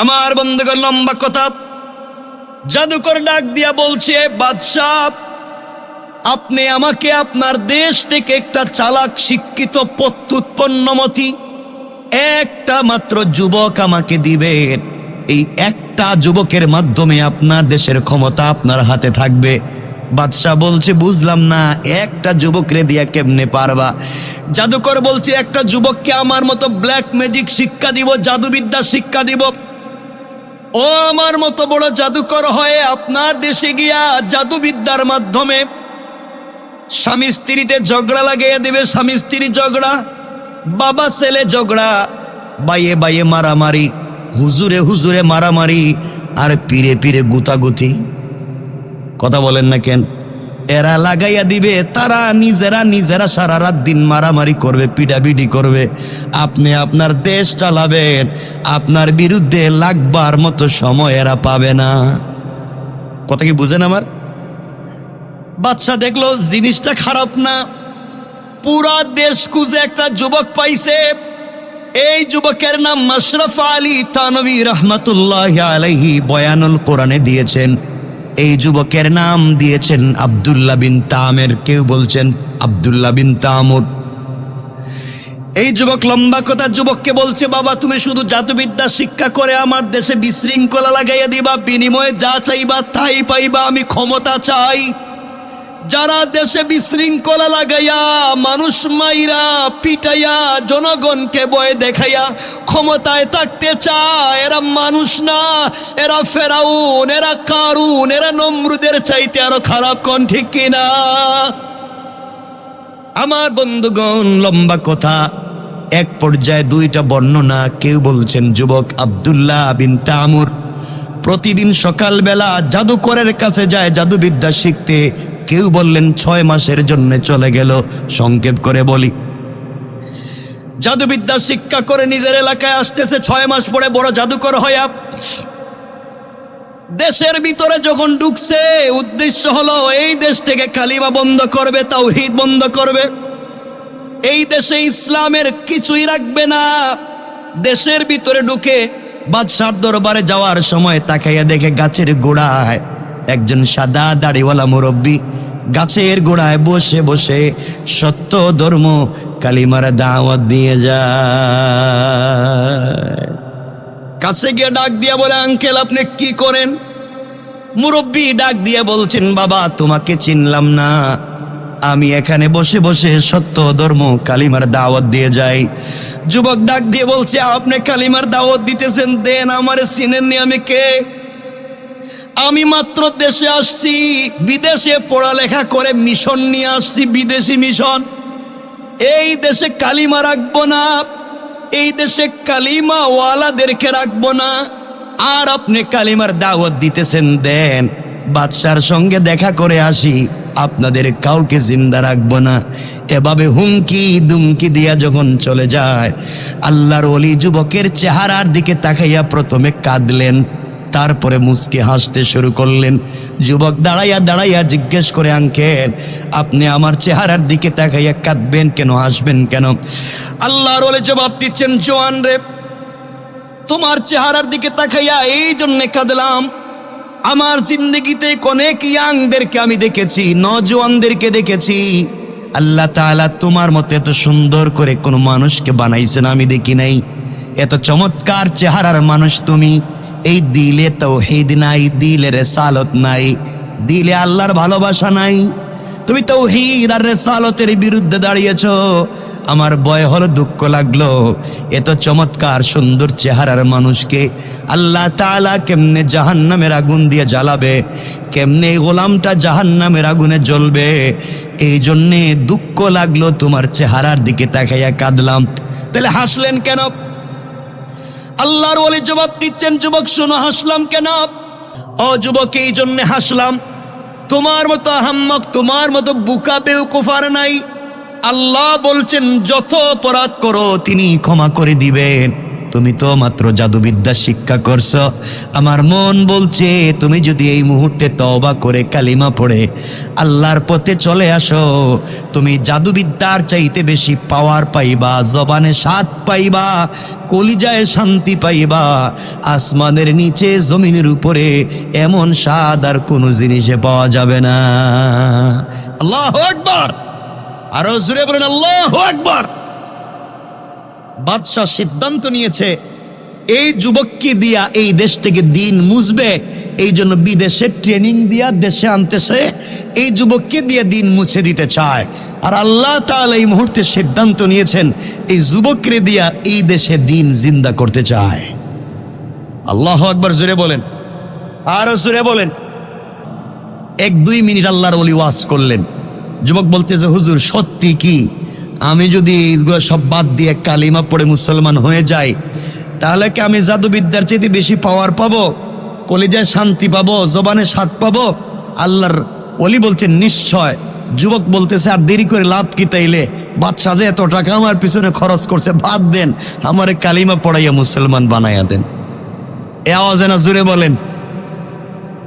আমার বন্ধুগণ, লম্বা কথা। জাদুকর ডাক দিয়া বলছে, বাদশাহ, আপনি আমাকে আপনার দেশ থেকে একটা চালাক, শিক্ষিত, প্রত্যুৎপন্নমতি একটা মাত্র যুবক আমাকে দিবেন। এই একটা যুবকের মাধ্যমে আপনার দেশের ক্ষমতা আপনার হাতে থাকবে। বাদশাহ বলছে, বুঝলাম না, একটা যুবকরে দিয়া কেমনে পারবা? জাদুকর বলছে, একটা যুবককে আমার মতো ব্ল্যাক ম্যাজিক শিক্ষা দিব, জাদুবিদ্যা শিক্ষা দিব। ও আমার মতো বড় জাদুকর হয়ে আপনার দেশে গিয়া জাদুবিদ্যার মাধ্যমে স্বামী স্ত্রীতে ঝগড়া লাগিয়ে দেবে। স্বামী স্ত্রী ঝগড়া, বাবা ছেলে ঝগড়া, বাইয়ে বাইয়ে মারামারি, হুজুরে হুজুরে মারামারি, আর পীরে পীরে গুতাগুতি। কথা বলেন না কেন? এরা লাগাইয়া দিবে, তারা নিজেরা সারা রাত দিন মারামারি করবে, পিটাপিটি করবে। আপনি আপনার দেশ চালাবেন, আপনার বিরুদ্ধে লাগবার মতো সময় এরা পাবে না। কথা কি বুঝেন আমার? বাদশা দেখলো জিনিসটা খারাপ না, পুরা দেশ খুঁজে একটা যুবক পাইছে। এই যুবকের নাম মাশরাফ আলী থানভী রহমাতুল্লাহ আলাইহি বয়ানুল কোরআনে দিয়েছেন। এই যুবকের নাম দিয়েছেন আব্দুল্লাহ বিন তামের, কেউ বলছেন আব্দুল্লাহ বিন তামুর। এই যুবক, লম্বা কথা, যুবককে বলছে, বাবা তুমি শুধু জাদুবিদ্যা শিক্ষা করে আমার দেশে বিশৃঙ্খলা লাগাইয়া দিবা, বিনিময়ে যা চাইবা তাই পাইবা, আমি ক্ষমতা চাই। যারা দেশে বিশৃঙ্খলা লাগাইয়া মানুষ মাইরা পিটাইয়া জনগণকে ভয় দেখাইয়া ক্ষমতায় থাকতে চায়, এরা মানুষ না, এরা ফেরাউন, এরা কারুন, এরা নমরুদের চাইতে আরো খারাপ। কোন ঠিক কিনা আমার বন্ধুগণ? লম্বা কথা। এক পর্যায়ে দুইটা বর্ণনা, কেউ বলছেন যুবক আব্দুল্লাহ বিন তামুর প্রতিদিন সকালবেলা জাদুকরের কাছে যায় জাদুবিদ্যা শিখতে। কেউ বললেন 6 মাসের জন্য চলে গেল। সংক্ষেপ করে বলি, জাদুবিদ্যা শিক্ষা করে নিজের এলাকায় আসতেছে, 6 মাস পরে বড় জাদুকর হইয়া দেশের ভিতরে যখন ঢুকছে, উদ্দেশ্য হলো এই দেশ থেকে কালিমা বন্ধ করবে, তাওহীদ বন্ধ করবে। এই দেশে ইসলামের কিছুই রাখবে না। দেশের ভিতরে ঢুকে বাদশার দরবারে যাওয়ার সময় তাকাইয়া দেখে গাছের গোড়ায় একজন সাদা দাড়িওয়ালা মুরব্বী গাছের গোড়ায় বসে বসে সত্য ধর্ম কালিমার দাওয়াত দিয়ে যায়। কাছে গিয়ে ডাক দিয়া বলে, আঙ্কেল আপনি কি করেন? মুরব্বী ডাক দিয়ে বলছেন, বাবা তোমাকে চিনলাম না, আমি এখানে বসে বসে সত্য ধর্ম কালিমার দাওয়াত দিয়ে যাই। যুবক ডাক দিয়ে বলছে, আপনি কালিমার দাওয়াত দিতেছেন, দেন আমারে চিনেননি, আমি কে? আমি মাত্র দেশে আসছি, বিদেশে পড়ালেখা করে মিশন নিয়ে আসছি, বিদেশি মিশন। এই দেশে কালিমা রাখবো না, এই দেশে কালিমা ওয়ালাদেরকে রাখবো না, আর আপনি কালিমার দাওয়াত দিতেছেন, দেন বাদশার সঙ্গে দেখা করে আসি, আপনাদের কাউকে জিন্দা রাখবো না। এভাবে হুমকি দুমকি দিয়া যখন চলে যায়, আল্লাহর ওলি যুবকের চেহারার দিকে তাকাইয়া প্রথমে কাঁদলেন, তারপরে মুচকি হাসতে শুরু করলেন। যুবক দাঁড়াইয়া দাঁড়াইয়া জিজ্ঞেস করে, আঙ্কেল আপনি আমার চেহারার দিকে তাকাইয়া কাঁদবেন কেন, হাসবেন কেন? আল্লাহর ওলি জবাব দিচ্ছেন, জওয়ান রে, তোমার চেহারার দিকে তাকাইয়া এই জন্যে কাঁদলাম, আমার জিন্দগিতে অনেক ইয়াংদেরকে আমি দেখেছি, নজওয়ানদেরকে দেখেছি। আল্লাহ তাআলা তোমার মতো এত সুন্দর করে কোনো মানুষকে বানাইছেন আমি দেখি নাই। এত চমৎকার চেহারার মানুষ তুমি। এই দিলে তাওহীদ নাই, দিলে রিসালাত নাই, দিলে আল্লাহর ভালোবাসা নাই। তুমি তাওহীদ আর রিসালাতের বিরুদ্ধে দাঁড়িয়েছো। আমার ভয় হলো, দুঃখ লাগলো, এত চমৎকার সুন্দর চেহারার মানুষকে আল্লাহ তাআলা কেমনে জাহান্নামের আগুন দিয়ে জ্বালাবে, কেমনে গোলামটা জাহান্নামের আগুনে জ্বলবে। এই জন্যে দুঃখ লাগলো, তোমার চেহারার দিকে তাকাইয়া কাঁদলাম। তাহলে হাসলেন কেন? আল্লাহর ওলি জবাব দিচ্ছেন, যুবক শোনো, হাসলাম কেন? ও যুবক, এই জন্যে হাসলাম, তোমার মতো আহাম্মক, তোমার মতো বুকা বেউকুফ আর নাই। আল্লাহ বলছেন, যত অপরাধ করো তিনি ক্ষমা করে দিবেন, তুমি তো মাত্র জাদুবিদ্যা শিক্ষা করছো। আমার মন বলছে তুমি যদি এই মুহূর্তে তওবা করে কালিমা পড়ে আল্লাহর পথে চলে আসো, তুমি জাদুবিদ্যার চাইতে বেশি পাওয়ার পাইবা, জবানে স্বাদ পাইবা, কলিজায় শান্তি পাইবা। আসমানের নিচে জমিনের উপরে এমন স্বাদ আর কোনো জিনিসে পাওয়া যাবে না। আল্লাহু আকবার, আরো জোরে বলেন আল্লাহু আকবার। বাদশাহ সিদ্ধান্ত নিয়েছে এই যুবককে দিয়া এই দেশ থেকে দিন মুছবে, এই জন্য বিদেশে ট্রেনিং দিয়া দেশে আনতেছে, এই যুবককে দিয়ে দিন মুছে দিতে চায়। আর আল্লাহ তাআলা এই মুহূর্তে সিদ্ধান্ত নিয়েছেন এই যুবককে দিয়া এই দেশে দিন জিন্দা করতে চায়। আল্লাহু আকবার জোরে বলেন, আরো জোরে বলেন। 1-2 মিনিট আল্লাহর ওলি ওয়াজ করলেন। যুবক বলতেছে হুজুর সত্যি কি আমি যদি এইগুলো সব বাদ দিয়ে কালিমা পড়ে মুসলমান হয়ে যাই তাহলে কি আমি জাদুবিদ্যার চেয়ে বেশি পাওয়ার পাবো, কলিজায় শান্তি পাবো, জবানে স্বাদ পাবো? আল্লাহর ওলি বলছেন নিশ্চয়। যুবক বলতেছে আর দেরি করে লাভ কি তাইলে, বাদশাহ যে এত টাকা আমার পিছনে খরচ করছে, বাদ দেন, আমারে কালিমা পড়াইয়া মুসলমান বানাইয়া দেন। এ আওয়াজে না জুড়ে বলেন।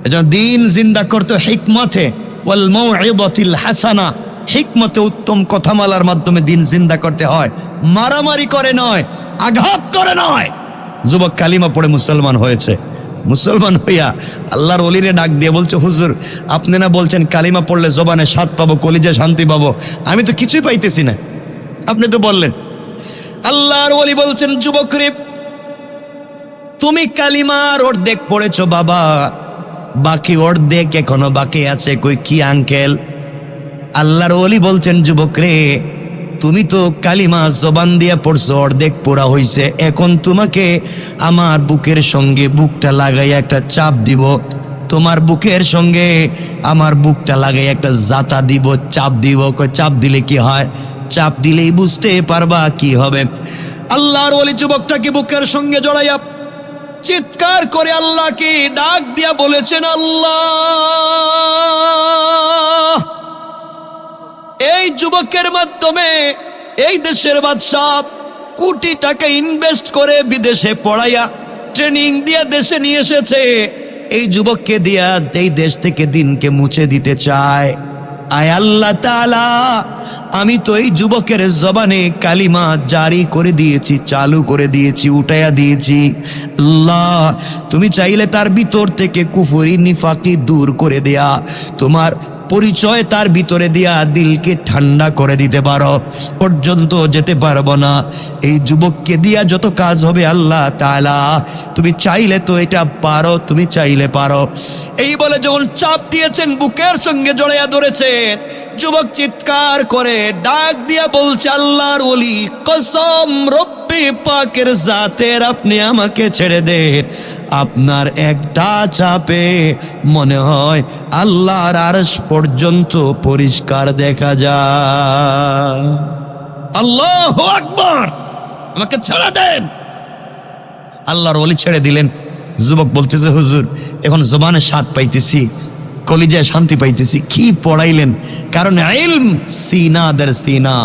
এজন্য দিন জিন্দা করতে হিকমতে ওয়াল মাউইযাতিল হাসানা, হিকমতে উত্তম কথামালার মাধ্যমে দিন জিন্দা করতে হয়, মারামারি করে নয়, আঘাত করে নয়। যুবক কালিমা পড়ে মুসলমান হয়েছে। মুসলমান হইয়া আল্লাহর ওলিরে ডাক দিয়ে বলছে হুজুর আপনি না বলছেন কালিমা পড়লে জবানে স্বাদ পাবো, কলিজায় শান্তি পাবো, আমি তো কিছুই পাইতেছি না, আপনি তো বললেন। আল্লাহর ওলি বলছেন যুবক রে, তুমি কালিমার অর্ধেক পড়েছো বাবা, বাকি অর্ধেক এখনো বাকি আছে। কই কি আঙ্কেল? আল্লাহর ওলি বলছেন যুবক রে, তুমি তো কালিমা জবান দিয়া পড়ছো, অর্ধেক পড়া হইছে, এখন তোমাকে আমার বুকের সঙ্গে বুকটা লাগাইয়া একটা চাপ দিব, তোমার বুকের সঙ্গে আমার বুকটা লাগাইয়া একটা জাতা দিব, চাপ দিব। চাপ দিলে কি হয়? চাপ দিলেই বুঝতে পারবা কি হবে। আল্লাহর ওলি যুবকটাকে বুকের সঙ্গে জড়াইয়া চিৎকার করে আল্লাহকে ডাক দিয়া বলেছেন আল্লাহ, এই যুবকের মাধ্যমে এই দেশের বাদশাহ কোটি টাকা ইনভেস্ট করে বিদেশে পড়াইয়া ট্রেনিং দিয়া দেশে নিয়ে এসেছে, এই যুবককে দিয়া এই দেশ থেকে দিনকে মুছে দিতে চায়। আয় আল্লাহ তাআলা, আমি তো এই যুবকের জবানে কালিমা জারি করে দিয়েছি, চালু করে দিয়েছি, উঠাইয়া দিয়েছি। আল্লাহ তুমি চাইলে তার ভিতর থেকে কুফরি নিফাকি দূর করে দেয়া, তোমার পরিচয় তার ভিতরে দিয়া দিলকে ঠান্ডা করে দিতে পারো। পর্যন্ত যেতে পারবো না, এই যুবককে দিয়া যত কাজ হবে আল্লাহ তাআলা তুমি চাইলে তো এটা পারো, তুমি চাইলে পারো। এই বলে যখন চাপ দিয়েছেন, বুকের সঙ্গে জড়াইয়া ধরেছেন, যুবক চিৎকার করে ডাক দিয়া বলছে আল্লাহর ওলি কসম রব্বি পাকের জাতের আপনি আমাকে ছেড়ে দেন, আপনার একটা চাপে মনে হয় আল্লাহর আরশ পর্যন্ত পরিষ্কার দেখা যায়। আল্লাহু আকবার, আমাকে ছেড়ে দেন। আল্লাহর ওলি ছেড়ে দিলেন। যুবক বলতেছে হুজুর এখন জবানে স্বাদ পাইতেছি, কলিজায় শান্তি পাইতেছি। কি পড়াইলেন? কারণ ইলম সিনাদের সিনা,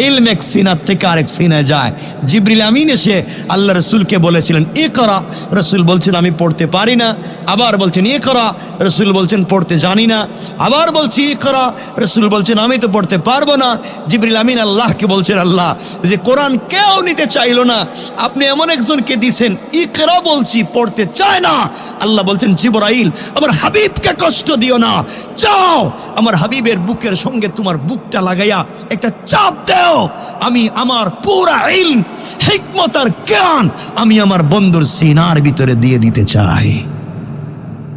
ইলম এক সিনার থেকে আরেক সিনায় যায়। জিবরিল আমিন এসে আল্লাহ রসুলকে বলেছিলেন ইকরা, রসুল বলছেন আমি পড়তে পারি না, আবার বলছেন ইকরা, রসুল বলছেন পড়তে জানি না, আবার বলছি ইকরা, রসুল বলছেন আমি তো পড়তে পারবো না। জিবরিল আমিন আল্লাহকে বলছেন আল্লাহ যে কোরআন কেউ নিতে চাইলো না, আপনি এমন একজনকে দিছেন ইকরা বলছি পড়তে চায় না। আল্লাহ বলছেন জিবরাইল আমার হাবিবকে কষ্ট দিও না, যাও আমার হাবিবের বুকের সঙ্গে তোমার বুকটা লাগাইয়া একটা চাপ দেও, আমি আমার পুরা ইলম হিকমত আর জ্ঞান আমি আমার বন্ধুর সিনার ভিতরে দিয়ে দিতে চাই।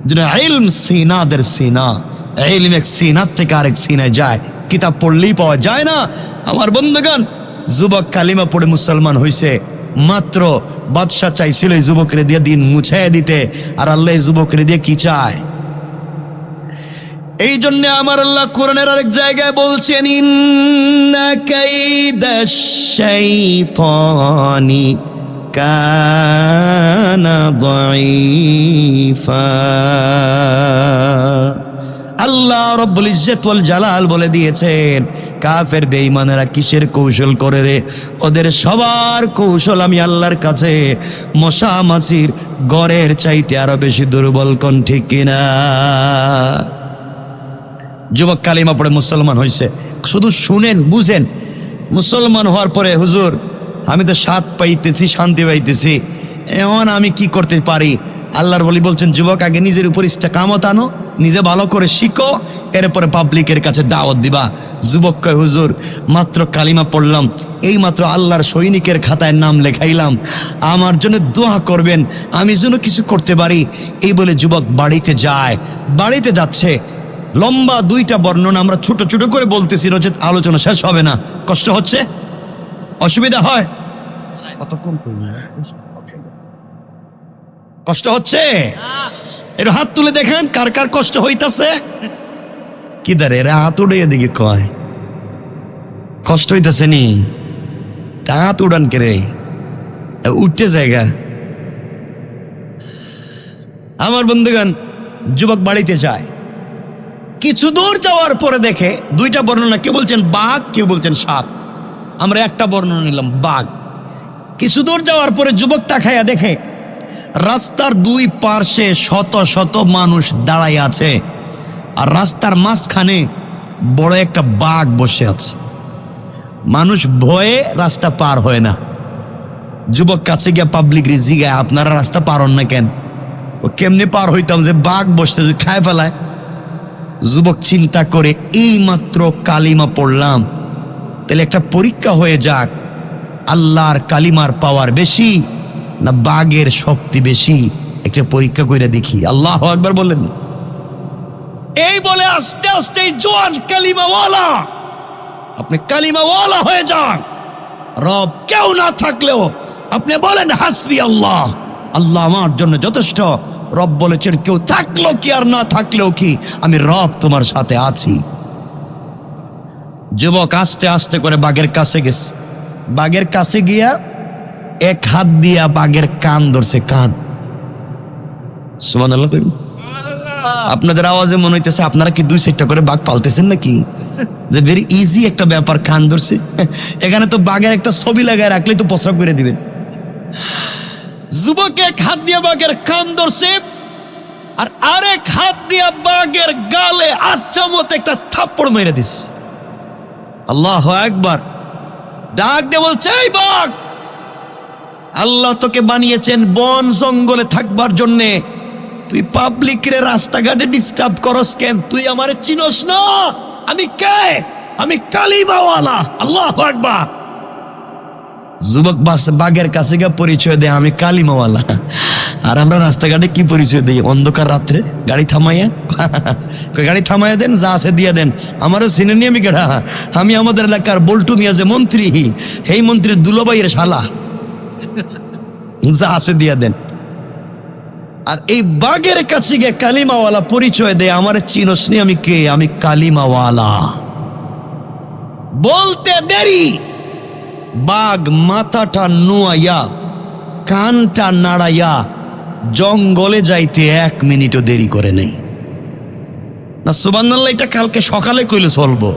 যেন ইলম সিনাদের সিনা, ইলম এক সিনার থেকে আরেক সিনায় যায়, কিতাব পড়লেই পাওয়া যায় না। আমার বন্ধুগণ, যুবক কালিমা পড়ে মুসলমান হইছে মাত্র, বাদশা চাইছিল এই যুবকরে দিয়ে দিন মুছাইয়া দিতে, আর আল্লাহ এই যুবকরে দিয়ে কি চায়? এই জন্য আমার আল্লাহ কোরআনের আরেক জায়গায় বলছেন ইন্না কাইদাশ শাইতানি কানা দাঈফা। আল্লাহ রব্বুল ইজ্জত ওয়াল জালাল বলে দিয়েছেন কাফের বেঈমানেরা কিসের কৌশল করে রে? ওদের সবার কৌশল আমি আল্লাহর কাছে মশা মাছির গড়ের চাইতে আরো বেশি দুর্বল। কোন ঠিক কিনা? যুবক কালিমা পড়ে মুসলমান হয়েছে, শুধু শুনেন বুঝেন। মুসলমান হওয়ার পরে হুজুর আমি তো স্বাদ পাইতেছি, শান্তি পাইতেছি, এমন আমি কি করতে পারি? আল্লাহর বলি বলছেন, যুবক আগে নিজের উপর ইস্তেকামত আনো, নিজে ভালো করে শিখো, এরপরে পাবলিকের কাছে দাওয়াত দিবা। যুবক কয় হুজুর মাত্র কালিমা পড়লাম, এই মাত্র আল্লাহর সৈনিকের খাতায় নাম লেখাইলাম, আমার জন্য দোয়া করবেন, আমি যেন কিছু করতে পারি। এই বলে যুবক বাড়িতে যায়। বাড়িতে যাচ্ছে, লম্বা 2টা বর্ণনা আমরা ছোট ছোট করে বলতেছি, নচেত আলোচনা শেষ হবে না। কষ্ট হচ্ছে? অসুবিধা হয়? কষ্ট হচ্ছে? এর হাত তুলে দেখেন কার কার কষ্ট হইতাছে। কি দাঁড়ে এরা হাত উড়ে এদিকে কয় কষ্ট হইতাছে নি? হাত উড়ান কে রে? উঠতে জায়গা। আমার বন্ধুগণ, যুবক বাড়িতে যায়, কিছু দূর যাওয়ার পরে দেখে 2টা বর্ণনা, কেউ বলছেন বাঘ, কেউ বলছেন সাপ। আমরা একটা বর্ণনা নিলাম বাঘ। কিছু দূর যাওয়ার পরে যুবক তাকাইয়া দেখে রাস্তার 2 পার্শ্বে শত শত মানুষ দাঁড়াই আছে, আর রাস্তার মাঝখানে বড় একটা বাঘ বসে আছে। মানুষ ভয়ে রাস্তা পার হয় না। যুবক কাছে গিয়া পাবলিক জিগায়, আপনারা রাস্তা পার হন না কেন? ও কেমনে পার হইতাম যে বাঘ বসছে, যে খায় ফেলায়। যুবক চিন্তা করে, এই মাত্র কালিমা পড়লাম, তাহলে একটা পরীক্ষা হয়ে যাক, আল্লাহর কালিমার পাওয়ার বেশি না বাঘের শক্তি বেশি, একটা পরীক্ষা করে দেখি। আল্লাহু আকবার বলেন। এই বলে আস্তে আস্তে জোয়ান কালিমাওয়ালা, আপনি কালিমাওয়ালা হয়ে যান। রব কেউ না থাকলেও আপনি বলেন হাসবি আল্লাহ, আল্লাহ আমার জন্য যথেষ্ট। রব বলেছেন কেউ থাকলো কি আর না থাকলেও কি, আমি রব তোমার সাথে আছি। যুবক আস্তে আস্তে করে বাঘের কাছে গেছে। বাঘের কাছে গিয়া এক হাত দিয়া বাঘের কান ধরছে, কান। সুবহানাল্লাহ। আপনাদের আওয়াজে মনে হইতেছে আপনারা কি 2-4টা করে বাঘ পালতেছেন নাকি? যে ভেরি ইজি একটা ব্যাপার, কান ধরছে। এখানে তো বাঘের একটা ছবি লাগায় রাখলে তো প্রস্রাব করে দিবেন। যুবক এক হাত দিয়া বাঘের কান ধরছে, আর আরেক হাত দিয়া বাঘের গালে আচ্ছা মতো একটা থাপ্পড় মেরে দিস। আল্লাহু আকবার। ডাক দিয়ে বলছে, এই বাঘ, আল্লাহ তোকে বানিয়েছেন বন জঙ্গলে থাকবার জন্যে, তুই পাবলিকের রাস্তাঘাটে ডিস্টার্ব করস কেন? তুই আমারে চিনস না? আমি কে? আমি কালিমাওয়ালা। আল্লাহু আকবার। যুবক বাঘের কাছে গিয়ে পরিচয় দেয়, আমি কালিমাওয়ালা। আর আমরা রাস্তাঘাটে কি পরিচয় দিই? অন্ধকার রাত্রে গাড়ি থামাইয়া, গাড়ি থামাইয়া দেন, যা আছে দিয়ে দেন। আমারও চিনেনি আমি কেডা? আমি আমাদের এলাকার বল্টু মিয়া যে মন্ত্রী, এই মন্ত্রীর দুলাভাইয়ের শালা, যা আছে দিয়ে দেন। আর এই বাঘের কাছে গিয়ে কালিমাওয়ালা পরিচয় দেয়, আমার চিনস নি আমি কে? আমি কালিমাওয়ালা। বলতে দেরি, বাঘ মাথাটা নুয়াইয়া কানটা নাড়াইয়া জঙ্গলে যাইতে 1 মিনিটও দেরি করে নেই। না সুবহানাল্লাহ, এটা কালকে সকালে কইলে চলবো।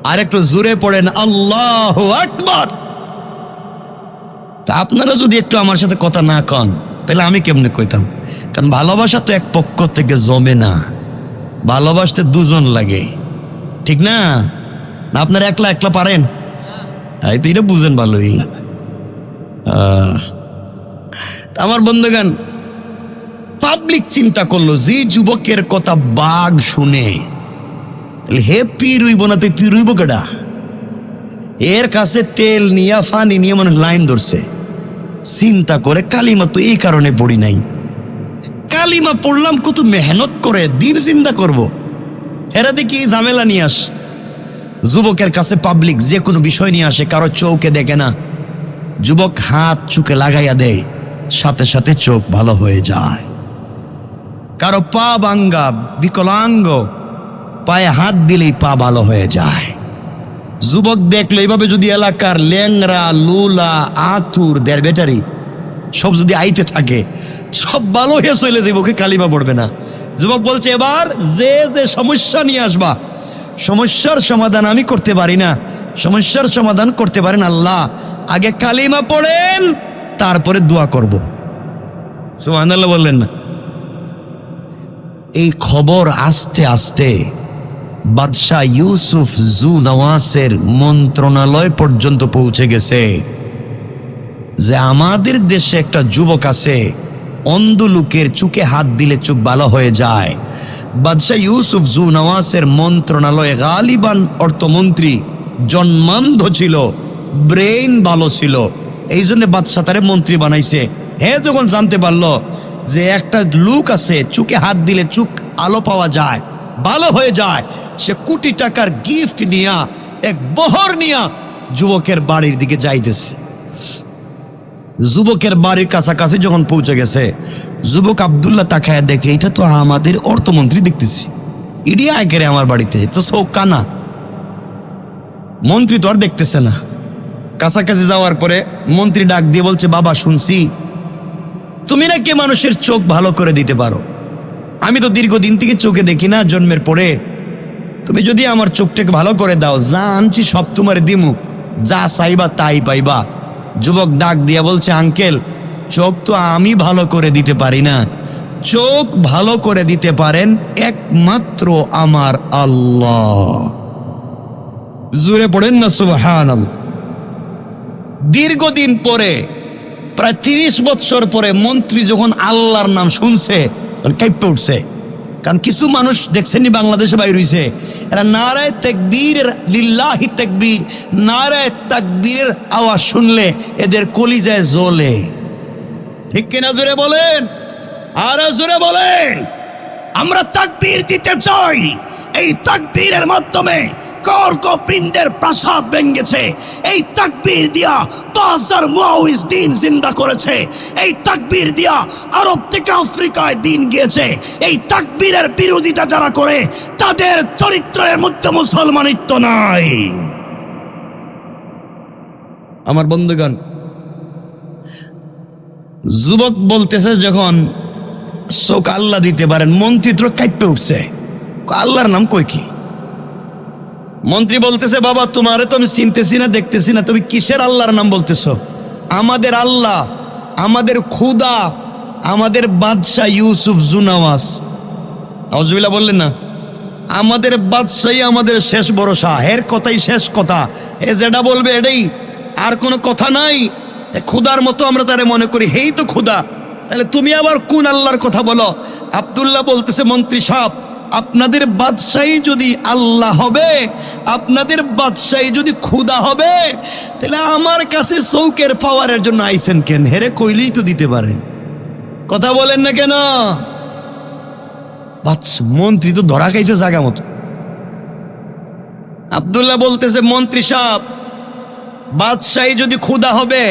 আর একটু জোরে পড়েন আল্লাহু আকবার। তা আপনারা যদি একটু আমার সাথে কথা না কন, তাহলে আমি কেমনে কইতাম? কারণ ভালোবাসা তো এক পক্ষ থেকে জমে না, ভালোবাসতে 2 জন লাগে, ঠিক না? আপনারা একলা একলা পারেন? এই তো এটা বুঝেন ভালোই। আমার বন্ধুগণ, পাবলিক চিন্তা করলো যে যুবকের কথা বাঘ শুনে, হে পীর হইব না, তুই পীর হইব কেডা? এর কাছে তেল নিয়া ফানি নিয়ে মানে লাইন ধরছে। চিন্তা করে কালিমা তো এই কারণে পড়ি নাই, কালিমা পড়লাম কত মেহনত করে, দিন চিন্তা করব, এরা দেখি ঝামেলা নিয়ে আস। যুবকের কাছে পাবলিক যে কোনো বিষয় নিয়ে আসে, কারো চোখে দেখে না। যুবক হাত চোখে লাগাইয়া দেয়, সাথে সাথে চোখ ভালো হয়ে যায়। কারো পা ভাঙ্গা, বিকলাঙ্গ, পায়ে হাত দিলেই পা ভালো হয়ে যায়। যুবক দেখলো এইভাবে যদি এলাকার ল্যাংরা, লুলা, আতুর, দের বেটারি সব যদি আইতে থাকে, সব ভালো হয়ে চলে যাবে, ওকে কালিমা পড়বে না। যুবক বলছে, এবার যে যে সমস্যা নিয়ে আসবা সমস্যার সমাধান আমি করতে পারি না, সমস্যার সমাধান করতে পারেন আল্লাহ। আগে কালিমা পড়েন, তারপরে দোয়া করব। সুবহানাল্লাহ বললেন না? এই খবর আস্তে আস্তে বাদশাহ ইউসুফ জু নওয়াসের মন্ত্রণালয় পর্যন্ত পৌঁছে গেছে যে আমাদের দেশে একটা যুবক আছে, অন্ধ লোকের চোখে হাত দিলে চোখ ভালো হয়ে যায়। বাদশাহ ইউসুফ জু নওয়াসের মন্ত্রণালয়ে গালিবান অর্থমন্ত্রী জন্মান্ধ ছিল, ব্রেইন ভালো ছিল, এই জন্য বাদশাহ তারে মন্ত্রী বানাইছে। হ্যাঁ, যখন জানতে পারলো যে একটা লোক আছে চোখে হাত দিলে চোখ আলো পাওয়া যায়, ভালো হয়ে যায়, সে কোটি টাকার গিফট নিয়া, এক বহর নিয়া যুবকের বাড়ির দিকে যাইতেছে। যুবকের বাড়ির কাছাকাছি যখন পৌঁছে গেছে, যুবক আব্দুল্লাহ তাকায় দেখে এটা তো আমাদের অর্থমন্ত্রী দেখতেছি, ইডিয়া একেরে আমার বাড়িতে, তো চোখ কানা, মন্ত্রী তো আর দেখতেছে না। কাছাকাছি যাওয়ার পরে মন্ত্রী ডাক দিয়ে বলছে, বাবা শুনছি তুমি নাকি মানুষের চোখ ভালো করে দিতে পারো, আমি তো দীর্ঘদিন থেকে চোখে দেখি না, জন্মের পরে, তুমি যদি আমার চোখটাকে ভালো করে দাও, যা আনছি সব তোমার দিমু, যা চাইবা তাই পাইবা। যুবক ডাক দিয়া বলছে, আঙ্কেল চোখ তো আমি ভালো করে দিতে পারি না, চোখ ভালো করে দিতে পারেন একমাত্র আমার আল্লাহ। জোরে পড়েন না সুবহানাল্লাহ। দীর্ঘদিন পরে, প্রায় 30 বছর পরে মন্ত্রী যখন আল্লাহর নাম শুনছে, কাঁপে উঠছে। কারণ কিছু মানুষ দেখছেনি বাংলাদেশে বাইর হইছে, এরা নারায়ে তাকবীর, লিল্লাহি তাকবীর, নারায়ে তাকবীরের আওয়াজ শুনলে এদের কলিজায় জ্বলে। ঠিক কিনা? জোরে বলেন, আর জোরে বলেন। আমরা তাকবীর দিতে চাই, এই তাকবীরের মাধ্যমে কর্কবৃন্দের প্রাসাদ ভেঙেছে, এই তাকবীর দিয়া 5000 মুআউইজ দিন জিন্দা করেছে, এই তাকবীর দিয়া আরব থেকে আফ্রিকায় দিন গিয়েছে। এই তাকবীরের বিরোধিতা যারা করে তাদের চরিত্রের মধ্যে মুসলমানিত্ব নাই। আমার বন্ধুগণ, যুবক বলতেছে যখন চোখ আল্লাহ দিতে পারেন, মন্ত্রী তো কাঁপে উঠছে, আল্লাহর নাম কই কি? মন্ত্রী বলতেছে, বাবা তোমারে তো আমি চিনতেছি না, দেখতেছি না, তুমি কিসের আল্লাহর নাম বলতেছো? আমাদের আল্লাহ, আমাদের খুদা, আমাদের বাদশাহ ইউসুফ জু নওয়াস। আউযুবিল্লাহ বললেন না? আমাদের বাদশাহই আমাদের শেষ ভরসা, এর কথাই শেষ কথা, এ যেটা বলবে এটাই, আর কোনো কথা নাই। খুদার মতো আমরা তারে মনে করি, হেই তো খুদা। তাহলে তুমি আবার কোন আল্লাহর কথা বলো? আব্দুল্লাহ বলতেছে, মন্ত্রী সাহেব, আপনাদের বাদশাহী যদি আল্লাহ হবে, আপনাদের বাদশাহী যদি খুদা হবে, তাহলে আমার কাছে চৌকের পাওয়ারের জন্য আইছেন কেন? হেরে কইলেই তো দিতে পারেন, কথা বলেন না কেন? মন্ত্রী তো ধরা খাইছে জায়গা মতো। আব্দুল্লাহ বলতেছে, মন্ত্রী সাহেব, বাদশাহী যদি খুদা হবে,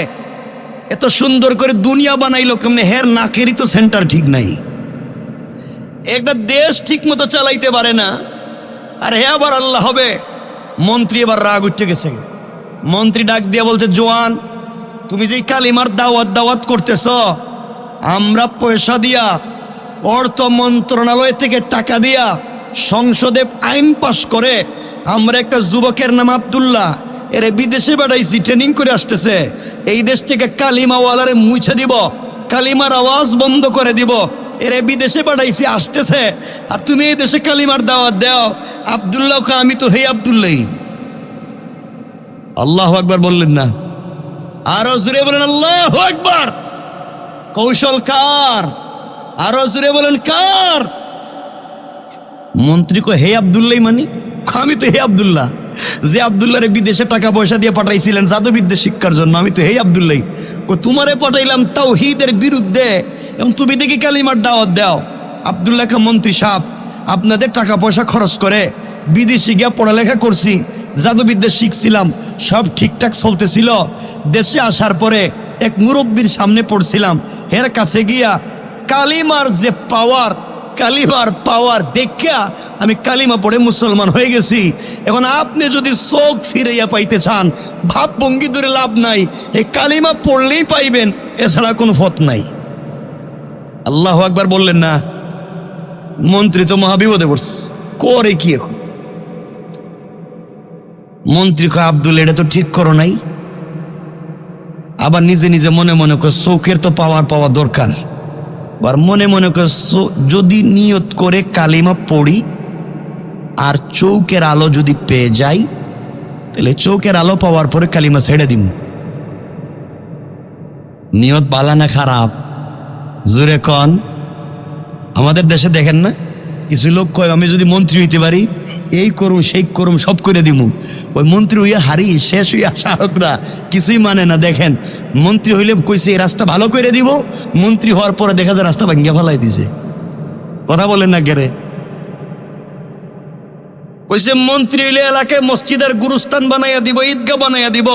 এত সুন্দর করে দুনিয়া বানাইলো কেমনে? হের নাকেরই তো সেন্টার ঠিক নাই, একটা দেশ ঠিক মতো চালাইতে পারে না, আর হে আবার আল্লাহ হবে। মন্ত্রী এবার রাগ উঠে গেছে। মন্ত্রী ডাক দিয়ে বলছে, জোয়ান, তুমি যে কালিমার দাওয়াত করতেছ, আমরা পয়সা দিয়া, অর্থ মন্ত্রণালয় থেকে টাকা দিয়া, সংসদে আইন পাশ করে আমরা একটা যুবকের নাম আব্দুল্লাহ, এর বিদেশে পাঠাইছি, ট্রেনিং করে আসতেছে, এই দেশ থেকে কালিমাওয়ালারে মুছে দিব, কালিমার আওয়াজ বন্ধ করে দিব, এরে বিদেশে পাঠাইছি, আসতেছে, আর তুমি এই দেশে কালিমার দাওয়াত দাও। আব্দুল্লাহ, আমি তো হে আব্দুল্লাহ। আল্লাহু আকবার বললেন না? আরো জোরে বলেন আল্লাহু আকবার। কৌশল কার? আরো জোরে বলেন কার? মন্ত্রী কো হে আব্দুল্লাহ, মানে আমি তো হে আব্দুল্লাহ, যে আব্দুল্লাহরে বিদেশে টাকা পয়সা দিয়ে পাঠাইছিলেন জাদুবিদ্যা শিক্ষার জন্য, আমি তো হে আব্দুল্লাহ। তোমারে পাঠাইলাম তাওহীদের বিরুদ্ধে, এবং তুমি দেখি কালিমার দাওয়াত দাও। আব্দুল্লাহ খা, মন্ত্রী সাহেব, আপনাদের টাকা পয়সা খরচ করে বিদেশে গিয়া পড়ালেখা করছি, জাদুবিদ্যা শিখছিলাম, সব ঠিকঠাক চলতেছিল। দেশে আসার পরে এক মুরব্বীর সামনে পড়ছিলাম, এর কাছে গিয়া কালিমার যে পাওয়ার, কালিমার পাওয়ার দেখা আমি কালিমা পড়ে মুসলমান হয়ে গেছি। এখন আপনি যদি চোখ ফিরাইয়া পাইতে চান, ভাব ভঙ্গি ধরে লাভ নাই, এই কালিমা পড়লেই পাইবেন, এছাড়া কোনো পথ নাই। আল্লাহু আকবার বললেন না? মন্ত্রী তো মহাবিপদে পড়ছে, করে কি এখন? মন্ত্রী কয়, আব্দুল এটা তো ঠিক করো নাই। আবার নিজে নিজে মনে মনে করে চোখের তো পাওয়া দরকার। আবার মনে মনে করে যদি নিয়ত করে কালিমা পড়ি আর চৌকের আলো যদি পেয়ে যাই, তাহলে চৌকের আলো পাওয়ার পরে কালিমা ছেড়ে দিন। নিয়ত বালা না খারাপ? জোরে কন। আমাদের দেশে দেখেন না, কিছু লোক কয় আমি যদি মন্ত্রী হইতে পারি এই করুম সেই করুম সব করে দিমু। ওই মন্ত্রী হইয়া হারি শেষ হইয়া শাহকরা কিছুই মানে না। দেখেন মন্ত্রী হইলে কইছে এই রাস্তা ভালো করে দিব, মন্ত্রী হওয়ার পরে দেখা যায় রাস্তা ভাঙ্গিয়া ফেলাই দিছে। কথা বলেন না কেরে? কইছে মন্ত্রী হইলে এলাকায় মসজিদের গুরুস্থান বানাইয়া দিব, ঈদগাহ বানাইয়া দিব।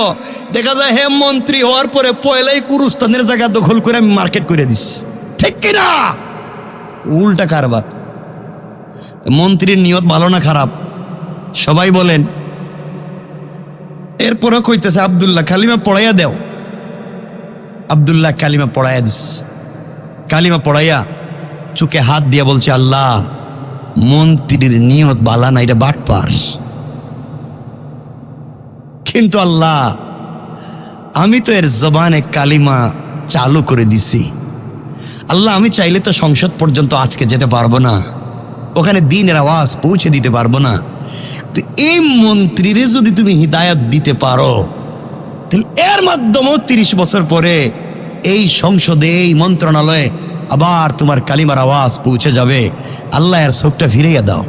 দেখা যায় হে মন্ত্রী হওয়ার পরে পয়লাই গুরুস্থানের জায়গা দখল করে আমি মার্কেট করে দিস। ঠিক কিনা? উল্টা কারবার। মন্ত্রীর নিয়ত ভালো না খারাপ? সবাই বলেন। এরপরে কইতেছে আব্দুল্লাহ কালিমা পড়াইয়া দেও। আব্দুল্লাহ কালিমা পড়াইয়া দিস। কালিমা পড়াইয়া চুকে হাত দিয়া বলছে, আল্লাহ মন্ত্রীর নিয়ত বালা না, এটা বাটপার। কিন্তু আল্লাহ আমি তো এর জবানে কালিমা চালু করে দিছি। আল্লাহ আমি চাইলে তো সংসদ পর্যন্ত আজকে যেতে পারবো না, ওখানে দিনের আওয়াজ পৌঁছে দিতে পারবো না। তো এই মন্ত্রীরে যদি তুমি হিদায়াত দিতে পারো, তাহলে এর মাধ্যমেও 30 বছর পরে এই সংসদে এই মন্ত্রণালয়ে আবার তোমার কালিমার আওয়াজ পৌঁছে যাবে। আল্লাহ এর চোখটা ফিরিয়ে দাও।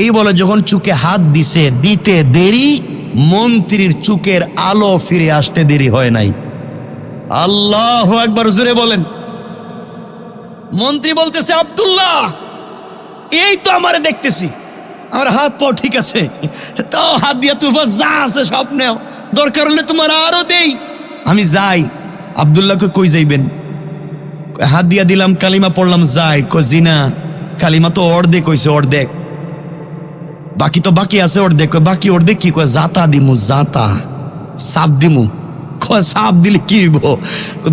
এই বলে যখন চুকে হাত দিছে, দিতে দেরি, মন্ত্রীর চুকের আলো ফিরে আসতে দেরি হয় নাই। আল্লাহু আকবার, জোরে বলেন। মন্ত্রী বলতেছে, আব্দুল্লাহ এই তো আমারে দেখতেছি, আমার হাত পাও ঠিক আছে, তাও হাত দিয়া তোমার যা আছে সব নেও, দরকার হলে তোমার আরো দেই। আমি যাই। আব্দুল্লাহকে কই যাইবেন? হাত দিয়া দিলাম, কালিমা পড়লাম, যাই। জিনা কালিমা তো অর্ধেক কইছে, অর্ধেক বাকি তো বাকি আছে, অর্ধেক। বাকি অর্ধেক কি কয়? জাতা দিমু, জাতা সাপ দিমু। সাপ দিলে কি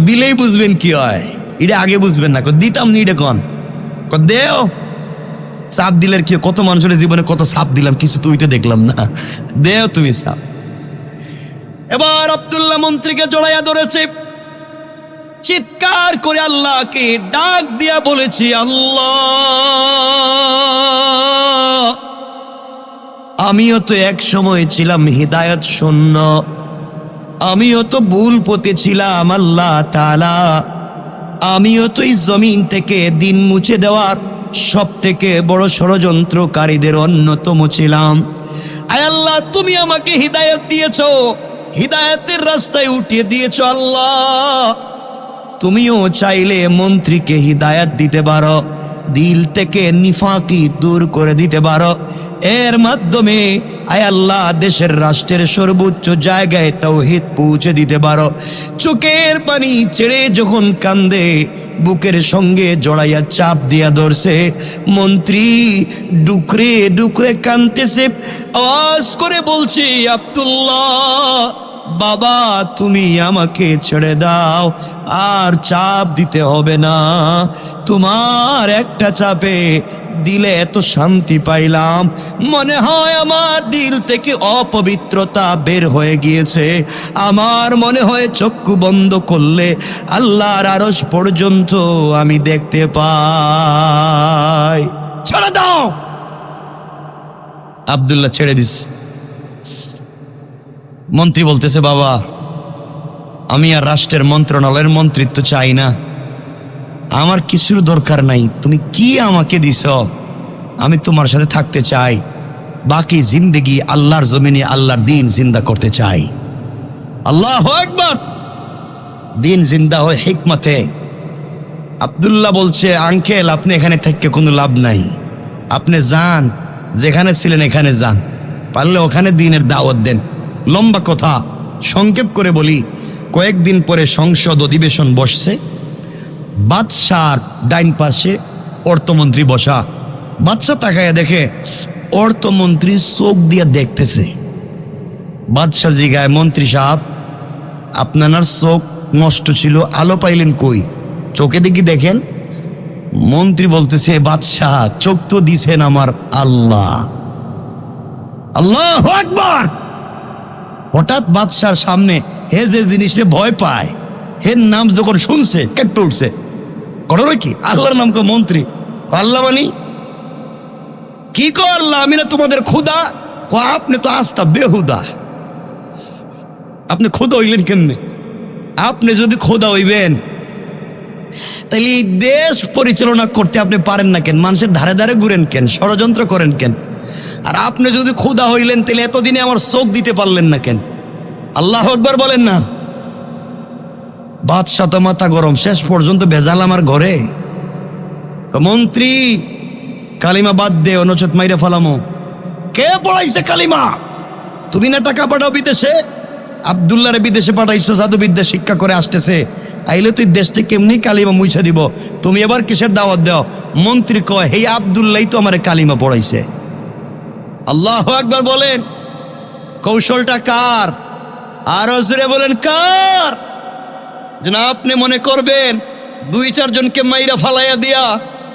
দিলেই বুঝবেন কি হয়, এটা আগে বুঝবেন না। দিতাম নি এটা কন দেও। সাপ দিলের কি? কত মানুষের জীবনে কত সাপ দিলাম, কিছু তো ওইটা দেখলাম না। দেও তুমি সাপ। এবার আব্দুল্লাহ মন্ত্রীকে জড়াইয়া ধরেছে, চিৎকার করে আল্লাহকে ডাক দিয়া বলেছি, আল্লাহ আমিও তো এক সময় ছিলাম হিদায়াত শূন্য, আমিও তো ভুল পথে ছিলাম। আল্লাহ তাআলা আমিও তো এই জমিন থেকে দিন মুছে দেওয়ার সব থেকে বড় ষড়যন্ত্রকারীদের অন্যতম ছিলাম। আয় আল্লাহ তুমি আমাকে হিদায়াত দিয়েছো, হিদায়াতের রাস্তায় উঠিয়ে দিয়েছো। আল্লাহ তুমিও চাইলে মন্ত্রীকে হিদায়াত দিতে পারো, দিল থেকে নিফাকি দূর করে দিতে পারো। এর মাধ্যমে আয় আল্লাহ দেশের রাষ্ট্রের সর্বোচ্চ জায়গায় তাওহীদ পৌঁছে দিতে পারো। চোখের পানি ছেড়ে যখন কান্দে, বুকের সঙ্গে জড়াইয়া চাপ দিয়া ধরছে। মন্ত্রী ডুকরে ডুকরে কাঁদতেছে, আওয়াজ করে বলছে, আব্দুল্লাহ বাবা তুমি আমাকে ছেড়ে দাও, আর চাপ দিতে হবে না। তোমার একটা চাপে দিলে এত শান্তি পাইলাম, মনে হয় আমার দিল থেকে অপবিত্রতা বের হয়ে গিয়েছে। আমার মনে হয় চক্ষু বন্ধ করলে আল্লাহর আরশ পর্যন্ত আমি দেখতে পাই। ছেড়ে দাও। আব্দুল্লাহ ছেড়ে দিস। মন্ত্রী বলতেছে, বাবা আমি আর রাষ্ট্রের মন্ত্রণালয়ের মন্ত্রিত্ব চাই না, আমার কিছুর দরকার নাই। তুমি কি আমাকে দিছ, আমি তোমার সাথে থাকতে চাই। বাকি জিন্দেগি আল্লাহর জমিনে আল্লাহর দিন জিন্দা করতে চাই। আল্লাহু আকবার। দিন জিন্দা হয় হিকমতে। আব্দুল্লাহ বলছে, আঙ্কেল আপনি এখানে থেকে কোনো লাভ নাই, আপনি যান, যেখানে ছিলেন এখানে যান, পারলে ওখানে দিনের দাওয়াত দেন। লম্বা কথা সংক্ষেপ করে বলি, কয়েকদিন পরে সংসদ অধিবেশন বসছে। বাদশার ডাইন পাশে অর্থমন্ত্রী বসা। বাদশা তাকায়া দেখে অর্থমন্ত্রী চোখ দিয়ে দেখতেছে। বাদশা জিগায়, মন্ত্রী সাহেব আপনার চোখ নষ্ট ছিল, আলো পাইলেন কই? চোখে দেখি দেখেন। মন্ত্রী বলতেছে, বাদশাহ চোখ তো দিছেন আমার আল্লাহ, আল্লাহু আকবার। হঠাৎ বাদশার সামনে হে যে জিনিসে ভয় পায়, হের নাম যখন শুনছে কেঁপে উঠছে। ঘটনা কি? আল্লাহর নাম কো মন্ত্রী। আল্লাহ মানি কি কো? আল্লাহ আমি না তোমাদের খুদা? কো আপনি তো আস্তা বেহুদা। আপনি খোদা হইলেন কেমনে? আপনি যদি খোদা হইবেন তাহলে এই দেশ পরিচালনা করতে আপনি পারেন না কেন? মানুষের ধারে ধারে ঘুরেন কেন? ষড়যন্ত্র করেন কেন? আর আপনি যদি খোদা হইলেন তাহলে এতদিনে আমার চোখ দিতে পারলেন না কেন? আল্লাহু আকবার বলেন না। বাদশা তো মাথা গরম, শেষ পর্যন্ত ভেজাল আমার ঘরে। তো মন্ত্রী কালিমা বাদ দে, নচেত মাইরে ফেলামো। কে পড়াইছে কালিমা? তুমি না টাকা পাঠাও বিদেশে? আব্দুল্লাহরে বিদেশে পাঠাইছো, জাদুবিদ্যা শিক্ষা করে আসতেছে, আইলে তুই দেশ থেকে কেমনি কালিমা মুছা দিব? তুমি এবার কিসের দাওয়াত দাও? মন্ত্রী কয় হে আব্দুল্লাহ তো আমার কালিমা পড়াইছে। আল্লাহু আকবার বলেন। কৌশলটা কার? আরো জোরে বলেন কার? যেন আপনি মনে করবেন দুই চারজনকে মাইরা ফালাইয়া দিয়া,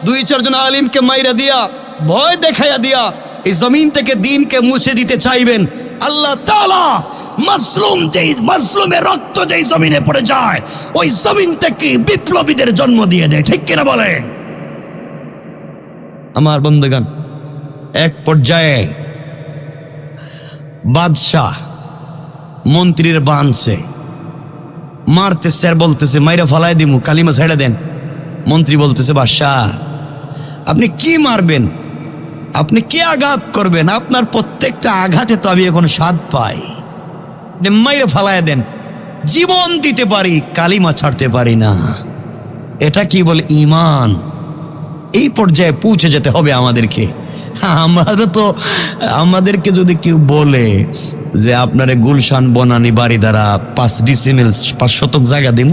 দুই চারজন আলিমকে মাইরা দিয়া, ভয় দেখাইয়া দিয়া এই জমিন থেকে দিনকে মুছে দিতে চাইবেন। আল্লাহ তাআলা মাজলুমের রক্ত যেই জমিনে পড়ে যায় ওই জমিন থেকে বিপ্লবীদের জন্ম দিয়ে দেয়। ঠিক কিনা বলেন? আমার বন্ধুগণ, এক পর্যায়ে বাদশাহ মন্ত্রীর বানছে, মারতেছে আর বলতেছে মাইরা ফালাই দিমু, কালিমা ছেড়ে দেন। মন্ত্রী বলতেছে বাদশাহ আপনি কি মারবেন? আপনি কি আঘাত করবেন? আপনার প্রত্যেকটা আঘাতে তো আমি এখন স্বাদ পাই। মাইরা ফালাই দেন। জীবন দিতে পারি, কালিমা ছাড়তে পারি না। এটা কি বলে ঈমান? এই পর্যায়ে পৌঁছে যেতে হবে আমাদেরকে। আমাদেরকে যদি কেউ বলে যে আপনারে গুলশান বনানী বাড়ি দ্বারা 5 ডিসিমেল 5 শতক জায়গা দিব,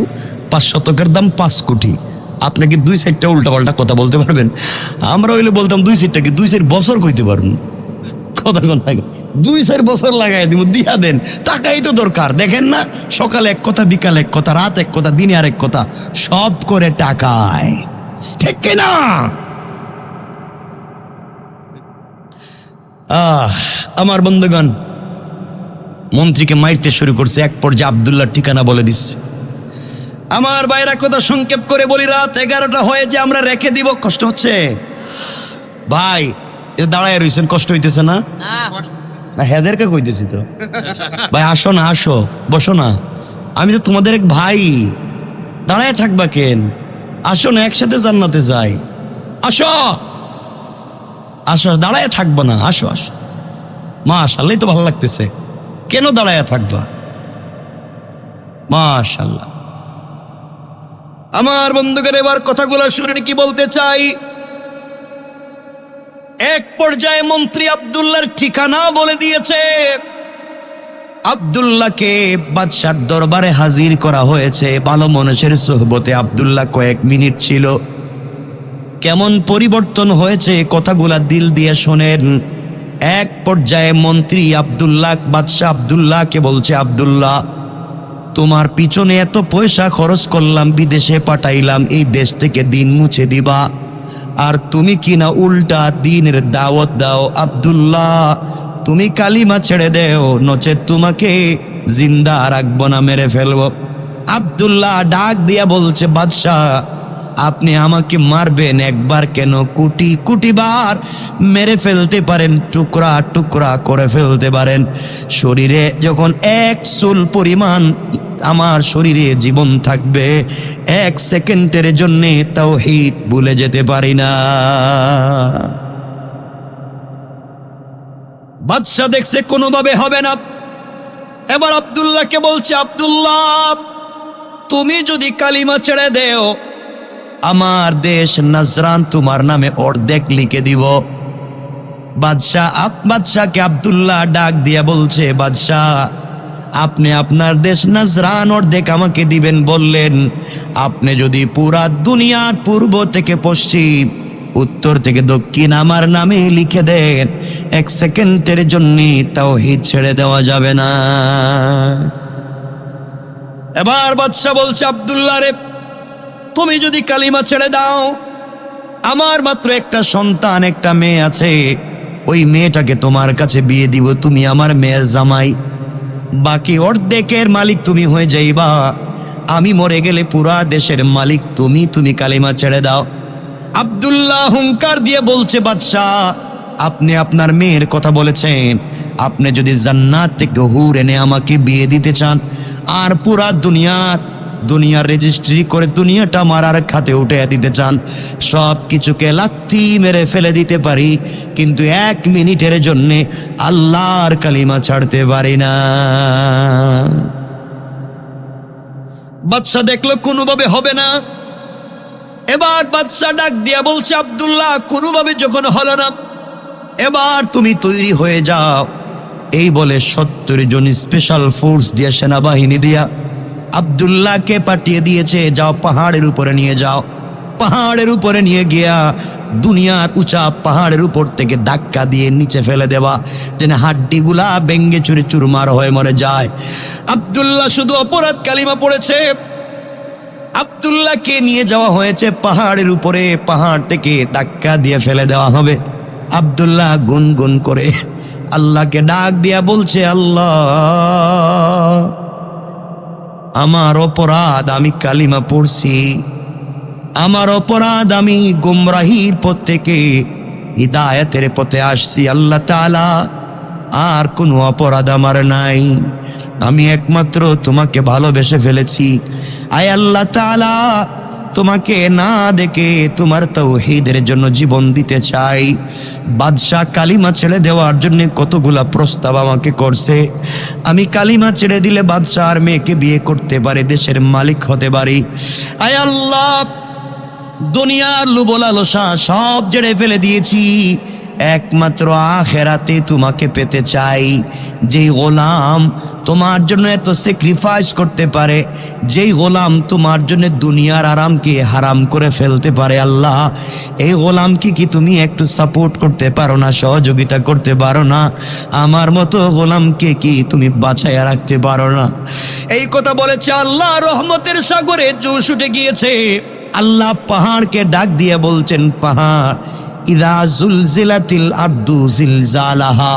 5 শতকের দাম 5 কোটি, আপনি কি 2 সাইডটা উল্টাপাল্টা কথা বলতে পারবেন? আমরা হইলে বলতাম 2 সাইডটা কি 2 সাইড বছর কইতে পারবেন। কথা কোন 2 সাইড বছর লাগাই দিব, দিয়া দেন। টাকাই তো দরকার। দেখেন না, সকালে এক কথা, বিকালে এক কথা, রাত এক কথা, দিনে আরেক কথা, সব করে টাকায়। ঠিক কিনা? আমার বন্ধুগণ, মন্ত্রীকে মারতে শুরু করছে। এক পর্যায়ে আব্দুল্লাহর ঠিকানা বলে দিচ্ছে। আমার ভাইরা কথা সংক্ষেপ করে বলি, রাত 11টা হয়ে যে আমরা রেখে দিব। কষ্ট হচ্ছে ভাই? দাঁড়ায় রয়েছেন, কষ্ট হইতেছে না? না হেদেরকে কইতেছি তো। ভাই আসো না, আসো, বসো না। আমি তো তোমাদের এক ভাই, দাঁড়ায় থাকবা কেন? আসো না, একসাথে জান্নাতে যাই। আসো আসো, দাঁড়ায় থাকবো না, আসো আসো। মাশাআল্লাহ, তো ভালো লাগতেছে। কেন দাঁড়ায় থাকবা? মাশাআল্লাহ। আমার বন্ধুগণ, এবার কথাগুলো শুনে কি বলতে চাই। এক পর্যায়ে মন্ত্রী আব্দুল্লাহর ঠিকানা বলে দিয়েছে। আব্দুল্লাহকে বাদশার দরবারে হাজির করা হয়েছে। ভালো মানুষের সোহবতে আব্দুল্লাহ কয়েক মিনিট ছিল। কেমন পরিবর্তন হয়েছে কথাগুলা দিল দিয়ে শোনেন। এক পর্যায়ে মন্ত্রী আব্দুল্লাহ, বাদশাহ আব্দুল্লাহকে বলছে, আব্দুল্লাহ তোমার পিছনে এত পয়সা খরচ করলাম, বিদেশে পাঠাইলাম, এই দেশ থেকে দিন মুছে দিবা, আর তুমি কিনা উল্টা দিনের দাওয়াত দাও। আব্দুল্লাহ তুমি কালিমা ছেড়ে দেও, নচেত তোমাকে জিন্দা রাখবো না, মেরে ফেলবো। আব্দুল্লাহ ডাক দিয়া বলছে, বাদশাহ আপনি আমাকে মারবেন একবার কেন, কোটি কোটি বার মেরে ফেলতে পারেন, টুকরা টুকরা করে ফেলতে পারেন। শরীরে যখন এক চুল পরিমাণ আমার শরীরে জীবন থাকবে, 1 সেকেন্ডের জন্যে তাওহীদ ভুলে যেতে পারি না। বাদশা দেখছে কোনোভাবে হবে না। এবার আব্দুল্লাহকে বলছে, আব্দুল্লাহ তুমি যদি কালিমা ছেড়ে দেও, আমার দেশ নাজরান তোমার নামে অর্ধেক লিখে দিব। বাদশাহকে আব্দুল্লাহ ডাক দিয়া বলছে, বাদশাহ আপনি আপনার দেশ নাজরান অর্ধেক আমাকে দিবেন বললেন, আপনি যদি পুরা দুনিয়ার পূর্ব থেকে পশ্চিম, উত্তর থেকে দক্ষিণ আমার নামে লিখে দেন, 1 সেকেন্ডের জন্য তাওহীদ ছেড়ে দেওয়া যাবে না। এবার বাদশাহ বলছে, আব্দুল্লাহ রে তুমি যদি কালিমা ছেড়ে দাও, আমার মাত্র একটা সন্তান, একটা মেয়ে আছে, ওই মেয়েটাকে তোমার কাছে বিয়ে দিব, তুমি আমার মেয়ের জামাই, বাকি অর্ধেকের মালিক তুমি হয়ে যাইবা, আমি মরে গেলে পুরা দেশের মালিক তুমি, তুমি কালিমা ছেড়ে দাও। আব্দুল্লাহ হুঙ্কার দিয়ে বলছে, বাদশাহ আপনি আপনার মেয়ের কথা বলেছেন, আপনি যদি জান্নাত থেকে হুর এনে আমাকে বিয়ে দিতে চান আর পুরা দুনিয়ার রেজিস্ট্রি করে দুনিয়াটা মারার খাতে উঠে দিতে চান, সব কিছুকে লাথি মেরে ফেলে দিতে পারি, কিন্তু 1 মিনিটের জন্যে আল্লাহর কালিমা ছাড়তে পারি না। বাদশা দেখলো কোনোভাবে হবে না। এবার বাদশা ডাক দিয়া বলছে, আব্দুল্লাহ কোনোভাবে যখন হলো না, এবার তুমি তৈরি হয়ে যাও। এই বলে 70 জন স্পেশাল ফোর্স দিয়ে, সেনাবাহিনী দিয়া আব্দুল্লাহকে পাঠিয়ে দিয়েছে, যাও পাহাড়ের উপরে নিয়ে যাও। পাহাড়ের উপরে নিয়ে গিয়া দুনিয়ার উঁচা পাহাড়ের উপর থেকে ধাক্কা দিয়ে নিচে ফেলে দেওয়া, যেন হাড্ডিগুলা ভেঙ্গে চুরে চুরমার হয়ে মরে যায়। আব্দুল্লাহ শুধু অপরাধ কালিমা পড়েছে। আব্দুল্লাহকে নিয়ে যাওয়া হয়েছে পাহাড়ের উপরে, পাহাড় থেকে ধাক্কা দিয়ে ফেলে দেওয়া হবে। আব্দুল্লাহ গুনগুন করে আল্লাহকে ডাক দিয়া বলছে, আল্লাহ আমার অপরাধ, আমি কালিমা পড়ছি, আমার অপরাধ, আমি গুমরাহির পথ থেকে হিদায়াতের পথে আসছি। আল্লাহ তাআলা আর কোনো অপরাধ আমার নাই, আমি একমাত্র তোমাকে ভালোবেসে ফেলেছি। আয় আল্লাহ তাআলা, তোমাকে না দেখে তোমার তাওহীদের জন্য জীবন দিতে চাই। বাদশাহ কালিমা ছেড়ে দেওয়ার জন্য কতগুলা প্রস্তাব আমাকে করছে, আমি কালিমা ছেড়ে দিলে বাদশাহ আর মেয়েকে বিয়ে করতে পারে, দেশের মালিক হতে পারি। আয় আল্লাহ, দুনিয়ার লোভ লালসা সব জেড়ে ফেলে দিয়েছি, একমাত্র আখেরাতে তোমাকে পেতে চাই। যেই গোলাম তোমার জন্য এত স্যাক্রিফাইস করতে পারে, যেই গোলাম তোমার জন্য দুনিয়ার আরামকে হারাম করে ফেলতে পারে, আল্লাহ এই গোলামকে কি তুমি একটু সাপোর্ট করতে পারো না, সহযোগিতা করতে পারো না? আমার মতো গোলামকে কি তুমি বাঁচাইয়া রাখতে পারো না? এই কথা বলেছে। আল্লাহ রহমতের সাগরে জোশ উঠে গিয়েছে। আল্লাহ পাহাড়কে ডাক দিয়ে বলছেন, পাহাড় ইদা জুলজিলাতিল আরদু জিলজালাহা,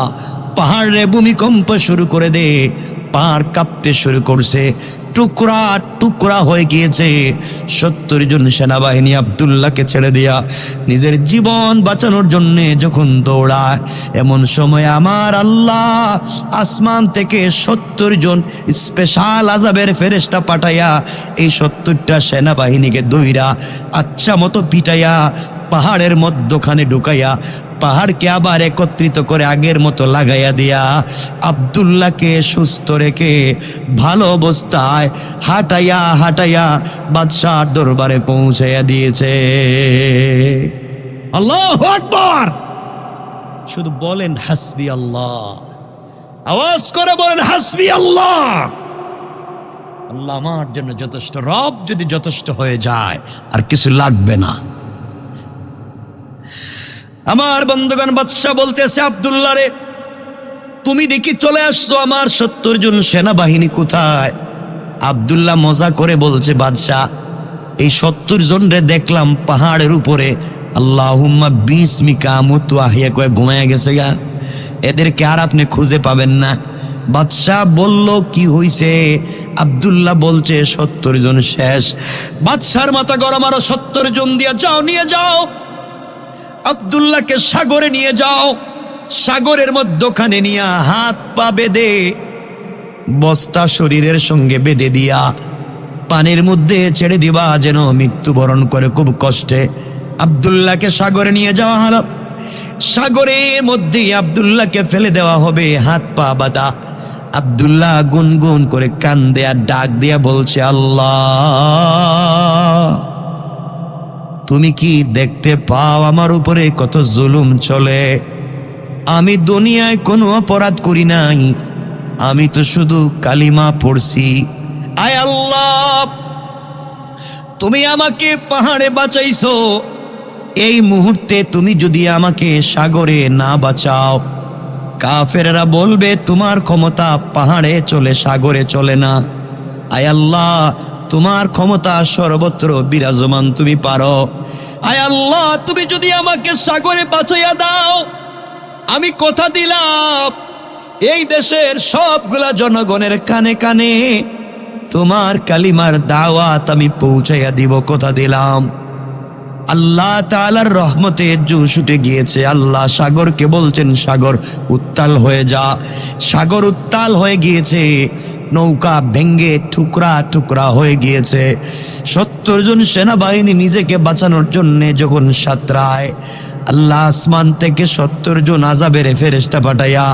পাহাড়ে ভূমিকম্প শুরু করে দে। পাহাড় কাঁপতে শুরু করছে, টুকরা টুকরা হয়ে গিয়েছে। 70 জন সেনাবাহিনী আব্দুল্লাহকে ছেড়ে দিয়া নিজের জীবন বাঁচানোর জন্য যখন দৌড়ায়, এমন সময় আমার আল্লাহ আসমান থেকে 70 জন স্পেশাল আযাবের ফেরেশতা পাঠাইয়া এই 70টা সেনাবাহিনীকে দইরা আচ্ছা মতো পিটাইয়া পাহাড়ের মধ্যখানে ঢুকাইয়া পাহাড়কে আবার একত্রিত করে আগের মতো লাগাইয়া দিয়া আব্দুল্লাহকে সুস্থ রেখে ভালো অবস্থায় হাঁটাইয়া হাঁটাইয়া বাদশাহর দরবারে পৌঁছাইয়া দিয়েছে। আল্লাহু আকবার! শুধু বলেন হাসবি আল্লাহ, আওয়াজ করে বলেন হাসবি আল্লাহ। আল্লাহ আমার জন্য যথেষ্ট। রব যদি যথেষ্ট হয়ে যায় আর কিছু লাগবে না। আমার বন্ধুগণ, বাদশা বলতেছে, আব্দুল্লাহ রে, তুমি দেখি চলে আসছো, আমার 70 জন সেনাবাহিনী কোথায়? আব্দুল্লাহ মজা করে বলছে, বাদশা এই 70 জন রে দেখলাম পাহাড়ের উপরে আল্লাহুম্মা বিসমিকা আমুতু আহিয়া কয়ে ঘুমায়া গেছে গা, এদেরকে আর আপনি খুঁজে পাবেন না। বাদশাহ বলল, কি হইছে? আব্দুল্লাহ বলছে 70 জন শেষ। বাদশার মাথা গরম, আরো 70 জন দিয়া যাও, নিয়ে যাও আব্দুল্লাহকে সাগরে নিয়ে যাও। সাগরের মধ্যখানে নিয়ে হাত পা বেঁধে বস্তা শরীরের সঙ্গে বেঁধে দিয়া পানির মধ্যে ছেড়ে দিবা, যেন মৃত্যুবরণ করে খুব কষ্টে। আব্দুল্লাহকে সাগরে নিয়ে যাওয়া হলো। সাগরের মধ্যে আব্দুল্লাহকে ফেলে দেওয়া হবে, হাত পা বাঁধা। আব্দুল্লাহ গুনগুন করে কান্দে আর ডাক দিয়া বলছে, আল্লাহ তুমি কি দেখতে পাও আমার উপরে কত জুলুম চলে? আমি দুনিয়ায় কোনো অপরাধ করি নাই, আমি তো শুধু কালিমা পড়ছি। আয় আল্লাহ, তুমি আমাকে পাহাড়ে বাঁচাইছো, এই মুহূর্তে তুমি যদি আমাকে সাগরে না বাঁচাও, কাফেররা বলবে তোমার ক্ষমতা পাহাড়ে চলে, সাগরে চলে না। আয় আল্লাহ, তোমার ক্ষমতা সর্বত্র বিরাজমান, তুমি পারো। আয় আল্লাহ, তুমি যদি আমাকে সাগরে বাঁচাইয়া দাও, আমি কথা দিলাম এই দেশের সবগুলা জনগণের কানে কানে তোমার কালিমার দাওয়াত আমি পৌঁছাইয়া দিব, কথা দিলাম। আল্লাহ তাআলার রহমতে জোশ উঠে গিয়েছে। আল্লাহ সাগরকে বলছেন, সাগর উত্তাল হয়ে যা। সাগর উত্তাল হয়ে গিয়েছে, নৌকা ভেঙ্গে টুকরা টুকরা হয়ে গিয়েছে। 70 জন সেনাবাহিনী নিজেকে বাঁচানোর জন্য যখন সাঁতরায়, আল্লাহ আসমান থেকে 70 জন আযাবের ফেরেশতা পাঠাইয়া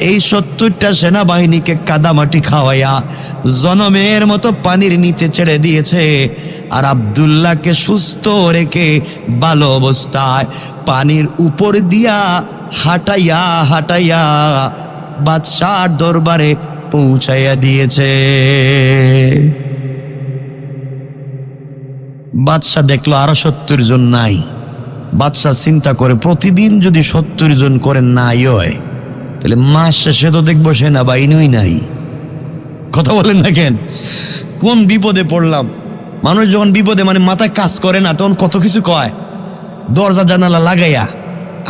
এই 70টা সেনাবাহিনীকে কাদামাটি খাওয়াইয়া জনমের মতো পানির নিচে ছেড়ে দিয়েছে। আর আব্দুল্লাহকে সুস্থ রেখে ভালো অবস্থায় পানির উপর দিয়া হাঁটাইয়া হাঁটাইয়া বাদশার দরবারে পৌঁছাইয়া দিয়েছে। বাদশা দেখলো আরো 70 জন নাই। বাদশা চিন্তা করে, প্রতিদিন যদি 70 জন করে নাই হয়, তাহলে মাস শেষে তো দেখবো সেনাবাহিনীই নাই। কথা বলেন না কেন? কোন বিপদে পড়লাম। মানুষ যখন বিপদে মানে মাথায় কাজ করে না, তখন কত কিছু কয়। দরজা জানালা লাগাইয়া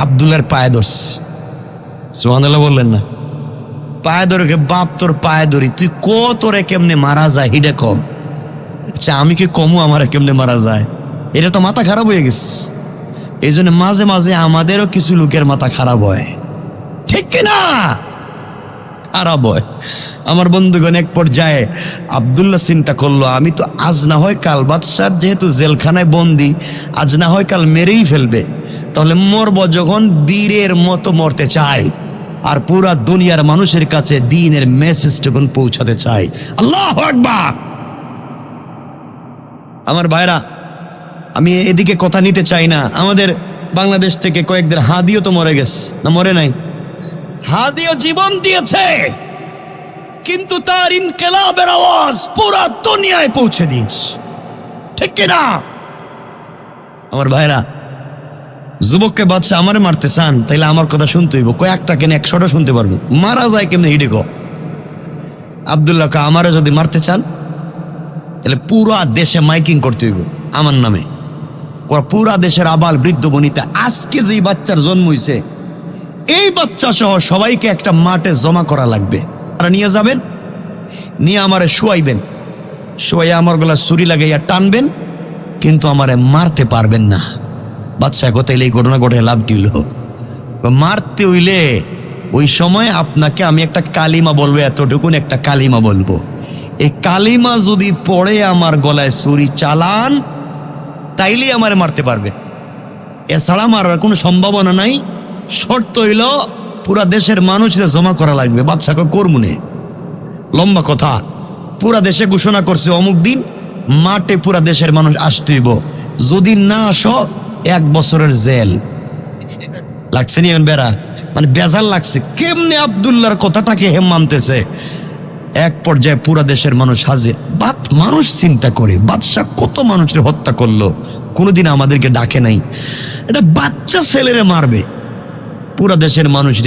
আব্দুল্লাহর পায়ে ধরছে। সুবহানাল্লাহ বললেন না? পায়ে ধরে, বাপ তোর পায়ে ধরি, তুই তোরে কেমনে মারা যায় এটা কম। আচ্ছা আমি কি কমু আমার কেমনে মারা যায়? এটা তো মাথা খারাপ হয়ে গেছে। এই জন্য মাঝে মাঝে আমাদেরও কিছু লোকের মাথা খারাপ হয়, ঠিক কিনা? খারাপ হয়। আমার বন্ধুগণ, এক পর্যায়ে আব্দুল্লাহ চিন্তা করলো, আমি তো আজ না হয় কাল, বাদশার যেহেতু জেলখানায় বন্দি, আজ না হয় কাল মেরেই ফেলবে, তাহলে মরব যখন বীরের মতো মরতে চাই, আর পুরা দুনিয়ার মানুষের কাছে দ্বীনের মেসেজটুকুন পৌঁছাতে চাই। আল্লাহু আকবার। আমার ভাইরা, আমি এদিকে কথা নিতে চাই না। আমাদের বাংলাদেশ থেকে কয়েকদিন হাদিও তো মরে গেছে, না মরে নাই? হাদিও জীবন দিয়েছে, কিন্তু তার ইনকিলাবের আওয়াজ পুরা দুনিয়ায় পৌঁছে দিয়েছে, ঠিক কিনা? আমার ভাইরা, যুবককে বাদশা আমারে মারতে চান, তাইলে আমার কথা শুনতে হইব। কয়েকটা কেন 100টা শুনতে পারবো। মারা যায় কেমনে হিডে গো? আব্দুল্লাহকে আমারে যদি মারতে চান, তাহলে পুরা দেশে মাইকিং করতে হইব আমার নামে। পুরা দেশের আবাল বৃদ্ধ বনিতা, আজকে যেই বাচ্চার জন্ম হইছে এই বাচ্চা সহ সবাইকে একটা মাঠে জমা করা লাগবে। আর নিয়ে যাবেন, নিয়ে আমারে শুয়াইবেন, শুয়াইয়া আমার গলা ছুরি লাগাইয়া টানবেন, কিন্তু আমারে মারতে পারবেন না। বাদশা কোথায় এই ঘটনা ঘটে লাভ কি হইল? মারতে হইলে ওই সময় আপনাকে আমি একটা কালিমা বলবো, এতটুকুন একটা কালিমা বলবো। এই কালিমা যদি পড়ে আমার গলায় ছুরি চালান, তাইলেই আমারে মারতে পারবে, এছাড়া মারার কোনো সম্ভাবনা নাই। শর্ত হইল পুরা দেশের মানুষরা জমা করা লাগবে। বাদশাকে করমুনে লম্বা কথা, পুরা দেশে ঘোষণা করছে অমুক দিন মাঠে পুরা দেশের মানুষ আসতে হইব, যদি না আসো 1 বছরের জেল। লাগছে নি বেড়া, মানে বেজাল লাগছে কেমনে আব্দুল্লাহর কথাটাকে হেম মানতেছে। এক পর্যায়ে পুরা দেশের মানুষ হাজির। মানুষ চিন্তা করে, বাদশা কত মানুষের হত্যা করলো, কোনোদিন আমাদেরকে ডাকে নাই, এটা বাচ্চা ছেলেরে মারবে। পুরা দেশের মানুষের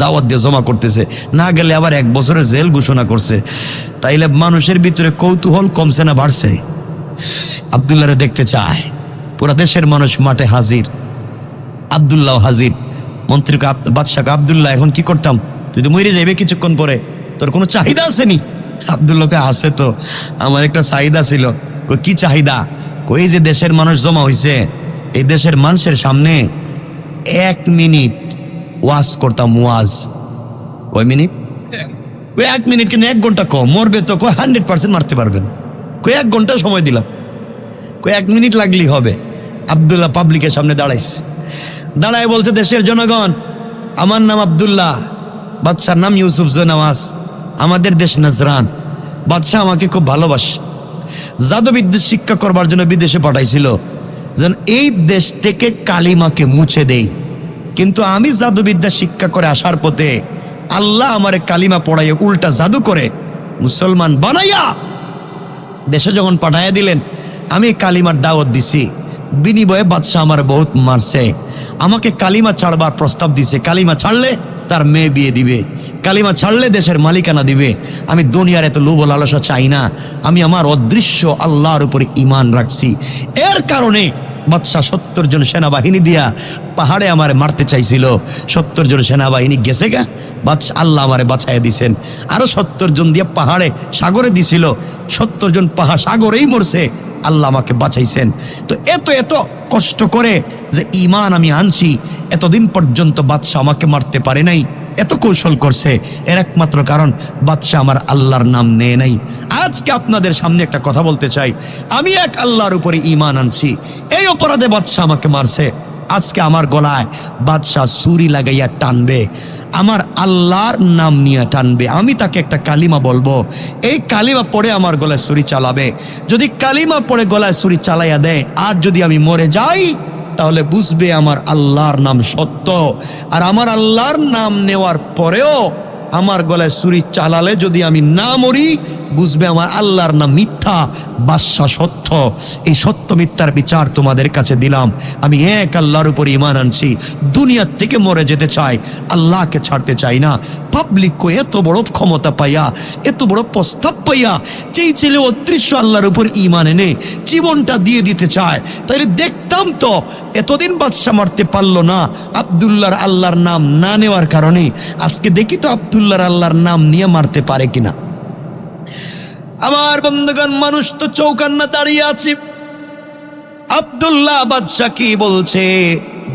দাওয়াত দিয়ে জমা করতেছে, না গেলে আবার 1 বছরের জেল ঘোষণা করছে। তাইলে মানুষের ভিতরে কৌতূহল কমছে না বাড়ছে? আব্দুল্লাহরে দেখতে চায়। পুরা দেশের মানুষ মাঠে হাজির, আব্দুল্লাহ হাজির। মন্ত্রীকে বাদশাকে, আব্দুল্লাহ এখন কি করতাম? তুই তো মরে যাইবে কিছুক্ষণ পরে, তোর কোনো চাহিদা আছে নি? আব্দুল্লাহকে, আছে তো, আমার একটা চাহিদা ছিল। কি চাহিদা? কই যে দেশের মানুষ জমা হইছে, এই দেশের মানুষের সামনে 1 মিনিট ওয়াজ করতাম। ওয়াজ কয় মিনিট? 1 মিনিট কেন 1 ঘন্টা কম? মরবে তো, 100% মারতে পারবেন। 1 ঘন্টা সময় দিলাম, 1 মিনিট লাগলেই হবে। আব্দুল্লাহ পাবলিকের সামনে দাঁড়াইছে, দাঁড়ায় বলছে, দেশের জনগণ, আমার নাম আব্দুল্লাহ, বাদশার নাম ইউসুফ জোনাওয়াজ, আমাদের দেশ নাজরান। বাদশাহ আমাকে খুব ভালোবাসে, জাদুবিদ্যা শিক্ষা করবার জন্য বিদেশে পাঠাইছিল, যেন এই দেশ থেকে কালিমাকে মুছে দেই। কিন্তু আমি জাদুবিদ্যা শিক্ষা করে আসার পথে আল্লাহ আমারে কালিমা পড়াইয়া উল্টা জাদু করে মুসলমান বানাইয়া দেশে যখন পাঠাইয়া দিলেন, আমি কালিমার দাওয়াত দিছি। বিনিময়ে বাদশাহ আমার বহুত মারছে, আমাকে কালিমা ছাড়বার প্রস্তাব দিছে। কালিমা ছাড়লে তার মেয়ে বিয়ে দিবে, কালিমা ছাড়লে দেশের মালিকানা দিবে। আমি দুনিয়ার এত লোভ লালসা চাই না, আমি আমার অদৃশ্য আল্লাহর উপরে ঈমান রাখছি। এর কারণে বাদশাহ 70 জন সেনাবাহিনী দিয়া পাহাড়ে আমারে মারতে চাইছিল, 70 জন সেনাবাহিনী গেছে গা, বাদশা আল্লাহ আমারে বাঁচাইয়া দিছেন। আরো 70 জন দিয়ে পাহাড়ে সাগরে দিছিল, 70 জন পাহাড় সাগরেই মরছে, আল্লাহ আমাকে বাঁচাইছেন। তো এত এত কষ্ট করে যে ঈমান আমি আনছি, এতদিন পর্যন্ত বাদশা আমাকে মারতে পারে নাই, এত কৌশল করছে, এর একমাত্র কারণ বাদশা আমার আল্লাহর নাম নেয় নাই। আজকে আপনাদের সামনে একটা কথা বলতে চাই, আমি এক আল্লাহর উপরে ঈমান আনছি, এই অপরাধে বাদশা আমাকে মারছে। আজকে আমার গলায় বাদশা ছুরি লাগাইয়া টানবে, আমার আল্লাহর নাম নিয়ে টানবে, আমি তাকে একটা কালিমা বলবো, এই কালিমা পড়ে আমার গলায় ছুরি চালাবে। যদি কালিমা পড়ে গলায় ছুরি চালাইয়া দেয়, আর যদি আমি মরে যাই, তাহলে বুঝবে আমার আল্লাহর নাম সত্য। আর আমার আল্লাহর নাম নেওয়ার পরেও আমার গলায় ছুরি চালালে যদি আমি না মরি, বুঝবে আমার আল্লাহর নাম মিথ্যা, বাদশা সত্য। এই সত্য মিথ্যার বিচার তোমাদের কাছে দিলাম। আমি এক আল্লাহর উপর ঈমান আনছি, দুনিয়ার থেকে মরে যেতে চাই, আল্লাহকে ছাড়তে চাই না। পাবলিককে এত বড় ক্ষমতা পাইয়া, এত বড় প্রস্তাব পাইয়া, যেই ছেলে অদৃশ্য আল্লাহর উপর ঈমান এনে জীবনটা দিয়ে দিতে চায়, তাইলে দেখতাম তো এতদিন বাদশা মারতে পারলো না আব্দুল্লাহর আল্লাহর নাম না নেওয়ার কারণে। আজকে দেখি তো আব্দুল্লাহর আল্লাহর নাম নিয়ে মারতে পারে কিনা। আমার বন্ধুগণ, মানুষ তো চৌকান্না দাঁড়িয়ে আছে। আব্দুল্লাহ বাদশা কি বলছে,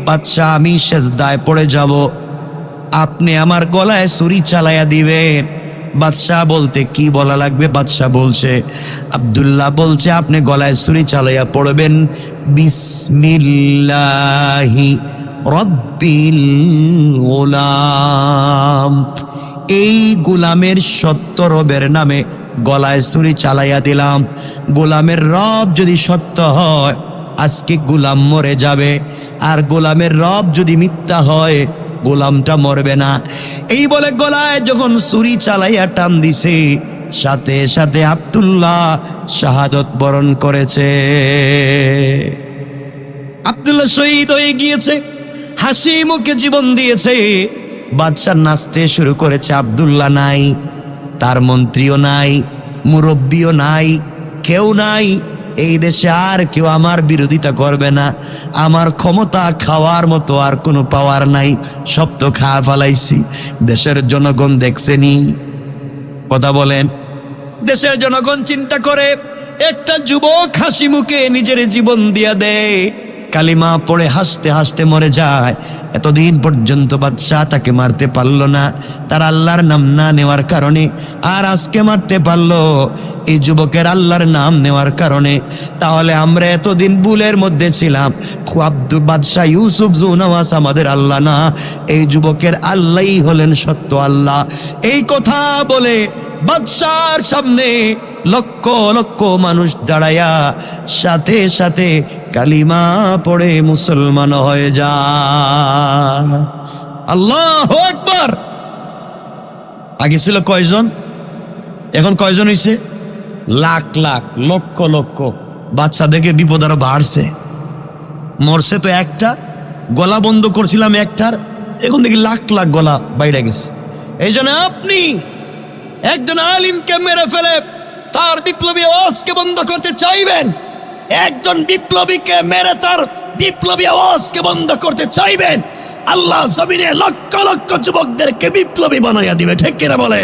বাদশা আমি সেজদায় পড়ে যাব, আপনি আমার গলায় ছুরি চালাইয়া দিবেন। বাদশা বলতে কি বলা লাগবে, বাদশা বলছে, আব্দুল্লাহ বলছে আপনি গলায় ছুরি চালাইয়া পড়বেন, বিসমিল্লাহি রব্বিল গোলাম। এই গোলামের সত্য রবের নামে গলায় ছুরি চালাইয়া দিলাম। গোলামের রব যদি সত্য হয়, আজকে গোলাম মরে যাবে, আর গোলামের রব যদি মিথ্যা হয়, গোলামটা মরবে না। এই বলে গলায় যখন ছুরি চালাইয়া টান দিছে, সাথে সাথে আব্দুল্লাহ শাহাদত বরণ করেছে। আব্দুল্লাহ শহীদ হয়ে গিয়েছে, হাসি মুখে জীবন দিয়েছে। বাদশা নাচতে শুরু করেছে, আব্দুল্লাহ নাই, তার মন্ত্রীও নাই, মুরব্বীও নাই, কেউ নাই। এই দেশে আর কেউ আমার বিরোধিতা করবে না, আমার ক্ষমতা খাওয়ার মতো আর কোনো পাওয়ার নাই, সব তো খাওয়া ফেলাইছি। দেশের জনগণ দেখছেনি, কথা বলেন, দেশের জনগণ চিন্তা করে, একটা যুবক হাসি মুখে নিজের জীবন দিয়া দেয়, কালিমা পড়ে হাসতে হাসতে মরে যায়। এতদিন পর্যন্ত বাদশা তাকে মারতে পারলো না, তার আল্লাহর নাম না নেওয়ার কারণে। আর আজকে মারতে পারলো এই যুবকের আল্লাহর নাম নেওয়ার কারণে। তাহলে আমরা এতদিন ভুলের মধ্যে ছিলাম, আব্দুল বাদশা ইউসুফ জুনওয়াজ আমাদের আল্লাহ না, এই যুবকের আল্লাহই হলেন সত্য আল্লাহ। এই কথা বলে বাদশার সামনে লক্ষ লক্ষ মানুষ দাঁড়ায়া সাথে সাথে কালিমা পড়ে মুসলমান হয়ে যায়। আল্লাহু আকবার। আগে ছিল কয়জন, এখন কয়জন হইছে? লাখ লাখ, লক্ষ লক্ষ। বাচ্চা দেখে বিপদ আরো বাড়ছে। মরছে তো একটা, গলা বন্ধ করছিলাম একটার, এখন দেখি লাখ লাখ গলা বাইরে গেছে। এই জন্য আপনি একজন আলিমকে মেরে ফেলে তার বিপ্লবী আওয়াজকে বন্ধ করতে চাইবেন, একজন বিপ্লবীকে মেরে তার বিপ্লবী আওয়াজকে বন্ধ করতে চাইবেন, আল্লাহ জমিনে লক্ষ লক্ষ যুবকদেরকে বিপ্লবী বানাইয়া দিবে। ঠিক কিনা বলে?